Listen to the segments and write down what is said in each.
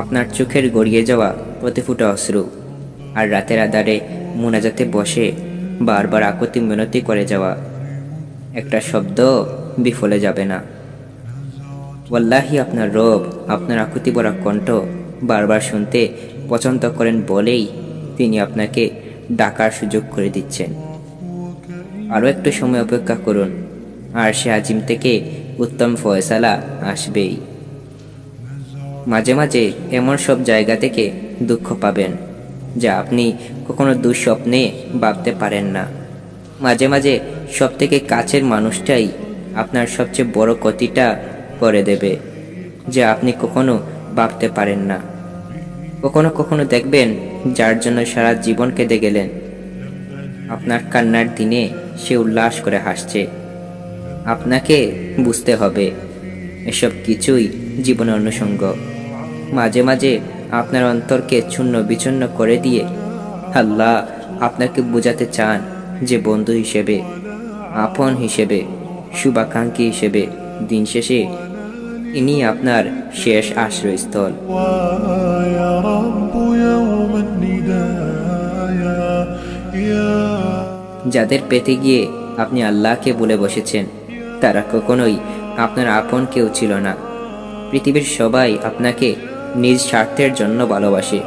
আপনার চোখের গড়িয়ে যাওয়া প্রতি ফোঁটা অশ্রু, আর রাতের আধারে মোনাজাতে বসে বারবার আকুতি মিনতি করে যাওয়া একটা শব্দ বিফলে যাবে না। ওয়াল্লাহি আপনার রব আপনার আকুতি ভরা কণ্ঠ বারবার শুনতে পছন্দ করেন বলেই তিনি আপনাকে ডাকার সুযোগ করে দিচ্ছেন। আরও একটু সময় অপেক্ষা করুন, আর সে আজিম থেকে উত্তম ফয়সালা আসবেই। মাঝে মাঝে এমন সব জায়গা থেকে দুঃখ পাবেন যা আপনি কখনো দুঃস্বপ্নে ভাবতে পারেন না। মাঝে মাঝে সব থেকে কাছের মানুষটাই আপনার সবচেয়ে বড় ক্ষতিটা করে দেবে, যা আপনি কখনো ভাবতে পারেন না। কখনো কখনো দেখবেন যার জন্য সারা জীবন কেঁদে গেলেন, আপনার কান্নার দিনে সে উল্লাস করে হাসছে। আপনাকে বুঝতে হবে এসব কিছুই জীবনের অনুষঙ্গ। মাঝে মাঝে আপনার অন্তরকে চূর্ণ বিচূর্ণ করে দিয়ে আল্লাহ আপনাকে বোঝাতে চান যে বন্ধু হিসেবে, আপন হিসেবে, শুভাকাঙ্ক্ষী হিসেবে দিন শেষে ইনি আপনার শেষ আশ্রয়স্থল। যাদের পেতে গিয়ে আপনি আল্লাহকে বলে বসেছেন, তারা কখনোই আপনার আপন কেউ ছিল না। পৃথিবীর সবাই আপনাকে নিজ স্বার্থের জন্য ভালোবাসে,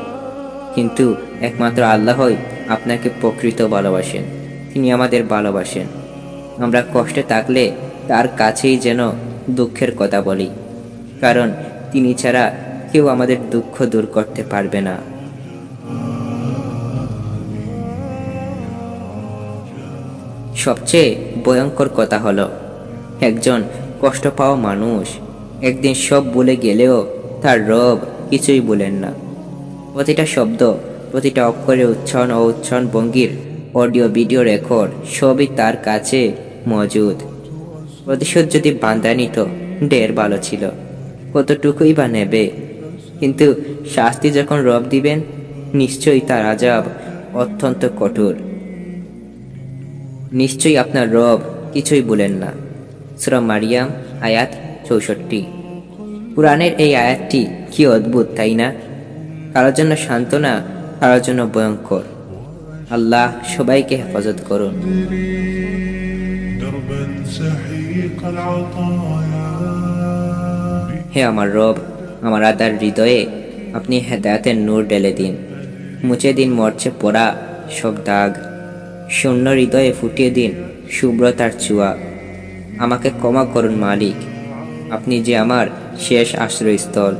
কিন্তু একমাত্র আল্লাহই আপনাকে প্রকৃত ভালোবাসেন। তিনি আমাদের ভালোবাসেন। আমরা কষ্টে থাকলে তার কাছেই যেন দুঃখের কথা বলি, কারণ তিনি ছাড়া কেউ আমাদের দুঃখ দূর করতে পারবে না। সবচেয়ে ভয়ঙ্কর কথা হলো, একজন কষ্ট পাওয়া মানুষ একদিন সব ভুলে গেলেও তার রব কিছুই বলেন না। প্রতিটা শব্দ, প্রতিটা অক্ষরের উচ্চারণ ও উচ্চারণ ভঙ্গির অডিও ভিডিও রেকর্ড সবই তার কাছে মজুদ। প্রতিশোধ যদি বান্দা নিত ঢের ভালো ছিল, কতটুকুই বা নেবে, কিন্তু শাস্তি যখন রব দিবেন নিশ্চয়ই তার আযাব অত্যন্ত কঠোর। নিশ্চয়ই আপনার রব কিছুই বলেন না। সূরা মারিয়াম আয়াত ৬৪। কুরআনের এই আয়াতটি কি অদ্ভুত, তাই না? কারোর জন্য সান্ত্বনা, কারোর জন্য ভয়ঙ্কর। আল্লাহ সবাইকে হেফাজত করুন। হে আমার রব, আমার আদার হৃদয়ে আপনি হেদায়েতের নূর ঢেলে দিন। মুছে দিন মরচে পড়া সব দাগ। শূন্য হৃদয়ে ফুটিয়ে দিন শুভ্রতার ছোঁয়া। আমাকে ক্ষমা করুন মালিক, আপনি যে আমার শেষ আশ্রয়স্থল।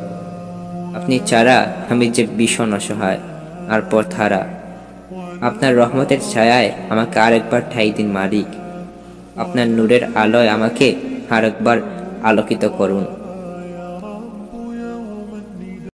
আপনি ছাড়া আমি যে ভীষণ অসহায় আর পথহারা। আপনার রহমতের ছায়ায় আমাকে আরেকবার ঠাঁই দিন মালিক। আপনার নূরের আলোয় আমাকে আরেকবার আলোকিত করুন।